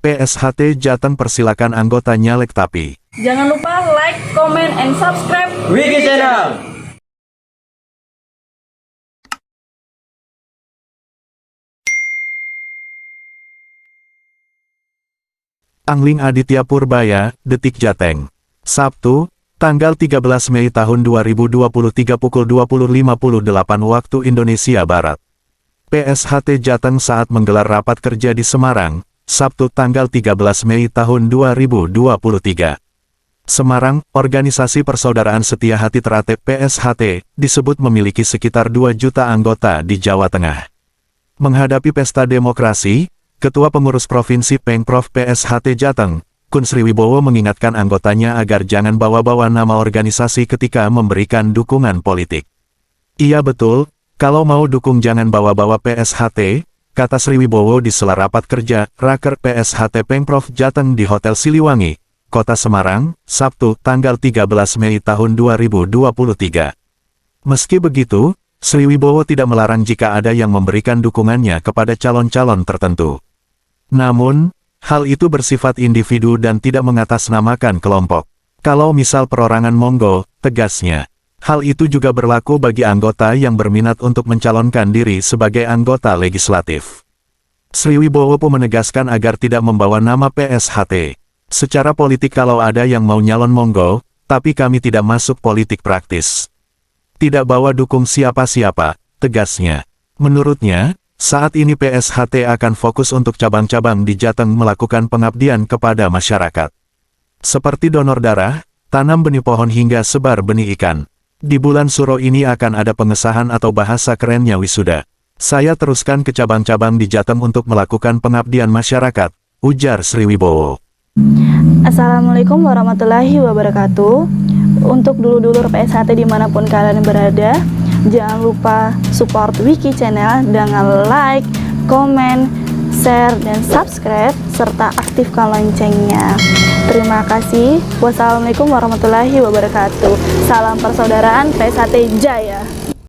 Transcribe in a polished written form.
PSHT Jateng persilakan anggota nyalek tapi. Jangan lupa like, comment, and subscribe Wiki Channel. Angling Aditya Purbaya, Detik Jateng. Sabtu, tanggal 13 Mei tahun 2023 pukul 20.58 waktu Indonesia Barat. PSHT Jateng saat menggelar rapat kerja di Semarang, Sabtu tanggal 13 Mei tahun 2023. Semarang, Organisasi Persaudaraan Setia Hati Teratai PSHT, disebut memiliki sekitar 2 juta anggota di Jawa Tengah. Menghadapi pesta demokrasi, Ketua Pengurus Provinsi Pengprov PSHT Jateng, Kun Sriwibowo mengingatkan anggotanya agar jangan bawa-bawa nama organisasi ketika memberikan dukungan politik. Iya betul, kalau mau dukung jangan bawa-bawa PSHT, kata Sriwibowo di sela rapat kerja, Raker PSHT Pengprov Jateng di Hotel Siliwangi, Kota Semarang, Sabtu, tanggal 13 Mei tahun 2023. Meski begitu, Sriwibowo tidak melarang jika ada yang memberikan dukungannya kepada calon-calon tertentu. Namun, hal itu bersifat individu dan tidak mengatasnamakan kelompok. Kalau misal perorangan monggo, tegasnya. Hal itu juga berlaku bagi anggota yang berminat untuk mencalonkan diri sebagai anggota legislatif. Sriwibowo pun menegaskan agar tidak membawa nama PSHT. Secara politik kalau ada yang mau nyalon monggo, tapi kami tidak masuk politik praktis. Tidak bawa dukung siapa-siapa, tegasnya. Menurutnya, saat ini PSHT akan fokus untuk cabang-cabang di Jateng melakukan pengabdian kepada masyarakat. Seperti donor darah, tanam benih pohon hingga sebar benih ikan. Di bulan Suro ini akan ada pengesahan atau bahasa kerennya wisuda. Saya teruskan ke cabang-cabang di Jateng untuk melakukan pengabdian masyarakat, ujar Sriwibowo. Assalamualaikum warahmatullahi wabarakatuh. Untuk dulur-dulur PSHT dimanapun kalian berada, jangan lupa support Wiki Channel dengan like, comment, share, dan subscribe, serta aktifkan loncengnya. Terima kasih. Wassalamualaikum warahmatullahi wabarakatuh. Salam persaudaraan PSHT Jaya.